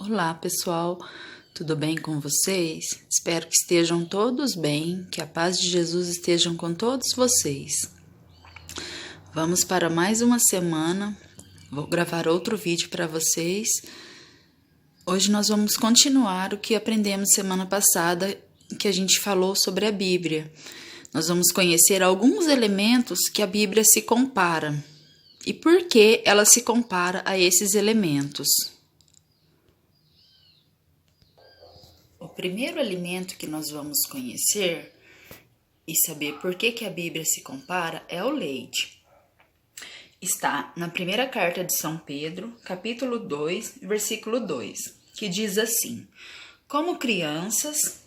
Olá, pessoal, tudo bem com vocês? Espero que estejam todos bem, que a paz de Jesus esteja com todos vocês. Vamos para mais uma semana, vou gravar outro vídeo para vocês. Hoje nós vamos continuar o que aprendemos semana passada, que a gente falou sobre a Bíblia. Nós vamos conhecer alguns elementos que a Bíblia se compara e por que ela se compara a esses elementos. O primeiro elemento que nós vamos conhecer e saber por que a Bíblia se compara é o leite. Está na primeira carta de São Pedro, capítulo 2, versículo 2, que diz assim: Como crianças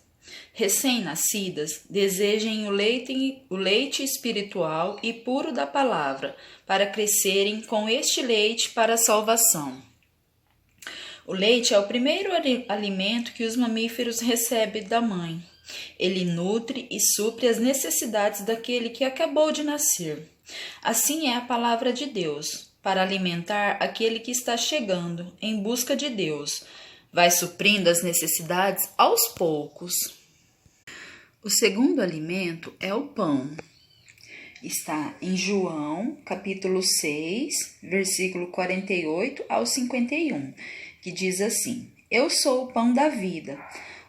recém-nascidas, desejem o leite espiritual e puro da palavra, para crescerem com este leite para a salvação. O leite é o primeiro alimento que os mamíferos recebem da mãe. Ele nutre e supre as necessidades daquele que acabou de nascer. Assim é a palavra de Deus, para alimentar aquele que está chegando em busca de Deus. Vai suprindo as necessidades aos poucos. O segundo alimento é o pão. Está em João, capítulo 6, versículo 48 ao 51. Que diz assim: Eu sou o pão da vida.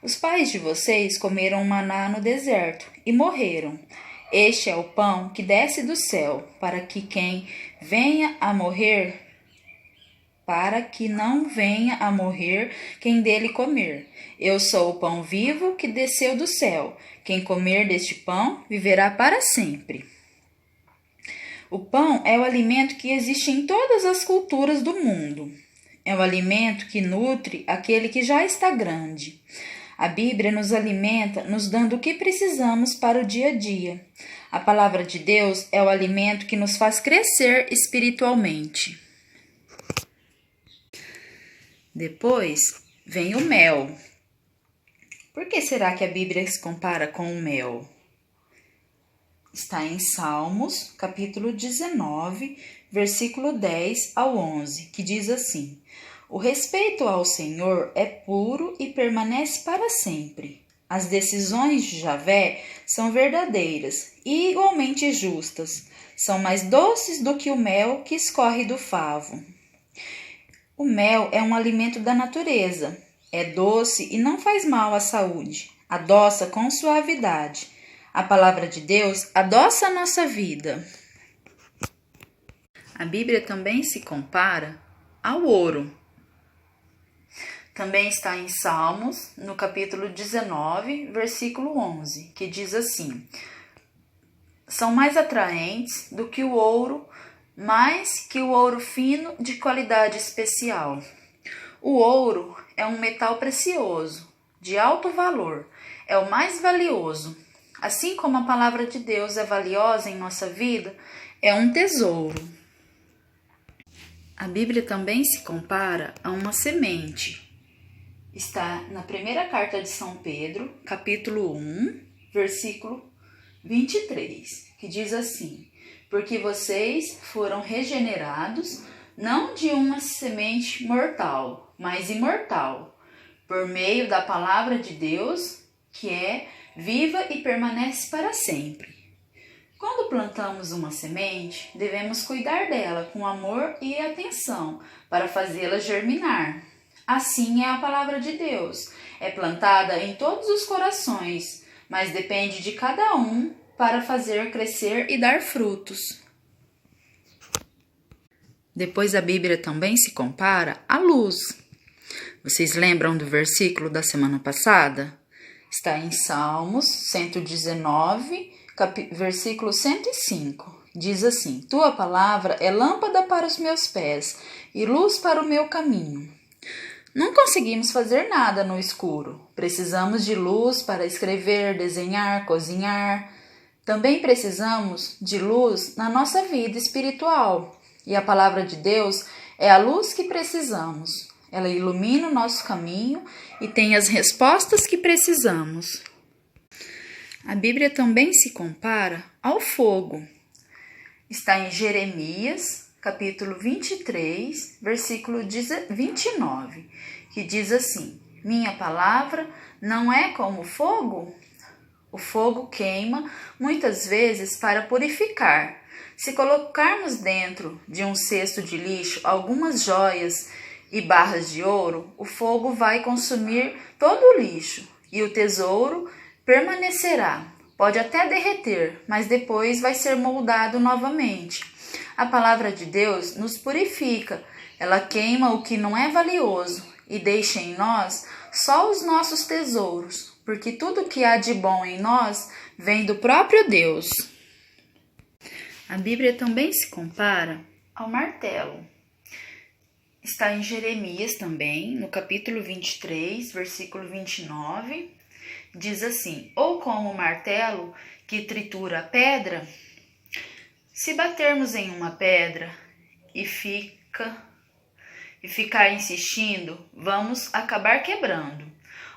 Os pais de vocês comeram maná no deserto e morreram. Este é o pão que desce do céu, para que não venha a morrer quem dele comer. Eu sou o pão vivo que desceu do céu. Quem comer deste pão viverá para sempre. O pão é o alimento que existe em todas as culturas do mundo. É o alimento que nutre aquele que já está grande. A Bíblia nos alimenta, nos dando o que precisamos para o dia a dia. A palavra de Deus é o alimento que nos faz crescer espiritualmente. Depois vem o mel. Por que será que a Bíblia se compara com o mel? Está em Salmos, capítulo 19, versículo 10 ao 11, que diz assim: O respeito ao Senhor é puro e permanece para sempre. As decisões de Javé são verdadeiras e igualmente justas. São mais doces do que o mel que escorre do favo. O mel é um alimento da natureza. É doce e não faz mal à saúde. Adoça com suavidade. A palavra de Deus adoça a nossa vida. A Bíblia também se compara ao ouro. Também está em Salmos, no capítulo 19, versículo 11, que diz assim: São mais atraentes do que o ouro, mais que o ouro fino de qualidade especial. O ouro é um metal precioso, de alto valor, é o mais valioso. Assim como a palavra de Deus é valiosa em nossa vida, é um tesouro. A Bíblia também se compara a uma semente. Está na primeira carta de São Pedro, capítulo 1, versículo 23, que diz assim: Porque vocês foram regenerados, não de uma semente mortal, mas imortal, por meio da palavra de Deus, que é viva e permanece para sempre. Quando plantamos uma semente, devemos cuidar dela com amor e atenção para fazê-la germinar. Assim é a palavra de Deus. É plantada em todos os corações, mas depende de cada um para fazer crescer e dar frutos. Depois a Bíblia também se compara à luz. Vocês lembram do versículo da semana passada? Está em Salmos 119, versículo 105. Diz assim: Tua palavra é lâmpada para os meus pés e luz para o meu caminho. Não conseguimos fazer nada no escuro. Precisamos de luz para escrever, desenhar, cozinhar. Também precisamos de luz na nossa vida espiritual. E a palavra de Deus é a luz que precisamos. Ela ilumina o nosso caminho e tem as respostas que precisamos. A Bíblia também se compara ao fogo. Está em Jeremias, capítulo 23, versículo 29, que diz assim: minha palavra não é como fogo? O fogo queima muitas vezes para purificar. Se colocarmos dentro de um cesto de lixo algumas joias e barras de ouro, o fogo vai consumir todo o lixo e o tesouro permanecerá. Pode até derreter, mas depois vai ser moldado novamente. A palavra de Deus nos purifica, ela queima o que não é valioso e deixa em nós só os nossos tesouros, porque tudo que há de bom em nós vem do próprio Deus. A Bíblia também se compara ao martelo. Está em Jeremias também, no capítulo 23, versículo 29, diz assim: ou como o martelo que tritura a pedra, se batermos em uma pedra e ficar insistindo, vamos acabar quebrando.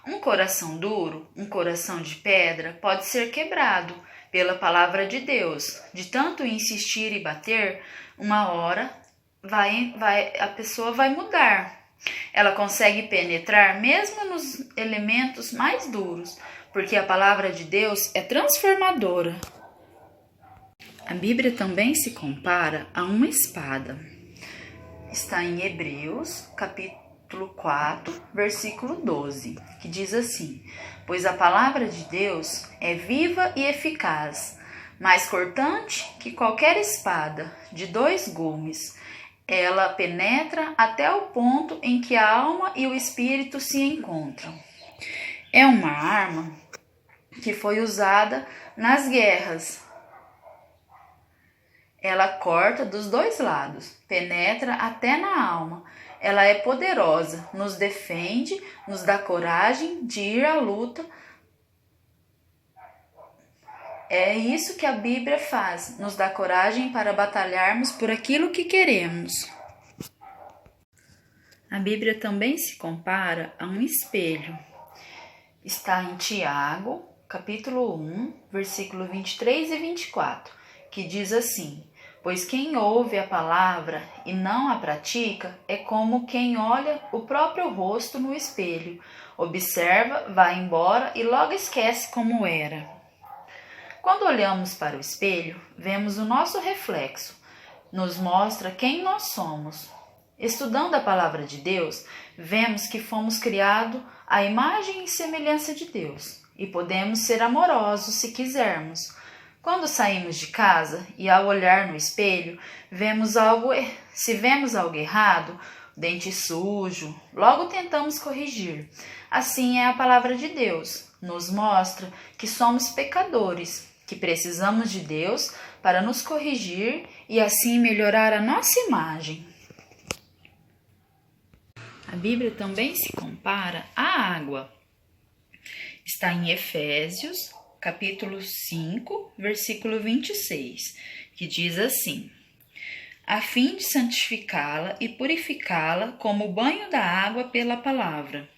Um coração duro, um coração de pedra, pode ser quebrado pela palavra de Deus. De tanto insistir e bater, uma hora a pessoa vai mudar. Ela consegue penetrar mesmo nos elementos mais duros, porque a palavra de Deus é transformadora. A Bíblia também se compara a uma espada. Está em Hebreus, capítulo 4, versículo 12, que diz assim: pois a palavra de Deus é viva e eficaz, mais cortante que qualquer espada de 2 gumes. Ela penetra até o ponto em que a alma e o espírito se encontram. É uma arma que foi usada nas guerras. Ela corta dos 2 lados, penetra até na alma. Ela é poderosa, nos defende, nos dá coragem de ir à luta. É isso que a Bíblia faz, nos dá coragem para batalharmos por aquilo que queremos. A Bíblia também se compara a um espelho. Está em Tiago, capítulo 1, versículo 23 e 24, que diz assim: pois quem ouve a palavra e não a pratica é como quem olha o próprio rosto no espelho, observa, vai embora e logo esquece como era. Quando olhamos para o espelho, vemos o nosso reflexo, nos mostra quem nós somos. Estudando a palavra de Deus, vemos que fomos criados à imagem e semelhança de Deus e podemos ser amorosos se quisermos. Quando saímos de casa e ao olhar no espelho, se vemos algo errado, dente sujo, logo tentamos corrigir. Assim é a palavra de Deus, nos mostra que somos pecadores, que precisamos de Deus para nos corrigir e assim melhorar a nossa imagem. A Bíblia também se compara à água. Está em Efésios, capítulo 5, versículo 26, que diz assim: a fim de santificá-la e purificá-la como o banho da água pela palavra.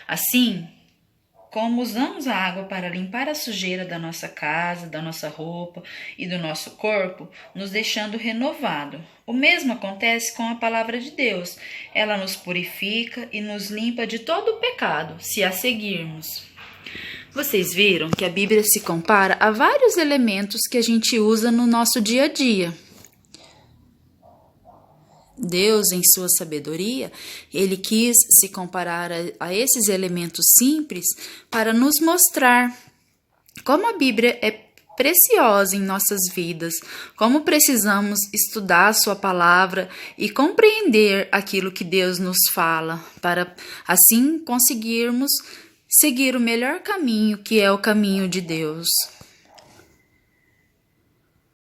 Assim, como usamos a água para limpar a sujeira da nossa casa, da nossa roupa e do nosso corpo, nos deixando renovado. O mesmo acontece com a palavra de Deus. Ela nos purifica e nos limpa de todo o pecado, se a seguirmos. Vocês viram que a Bíblia se compara a vários elementos que a gente usa no nosso dia a dia. Deus, em sua sabedoria, ele quis se comparar a esses elementos simples para nos mostrar como a Bíblia é preciosa em nossas vidas, como precisamos estudar a sua palavra e compreender aquilo que Deus nos fala, para assim conseguirmos seguir o melhor caminho, que é o caminho de Deus.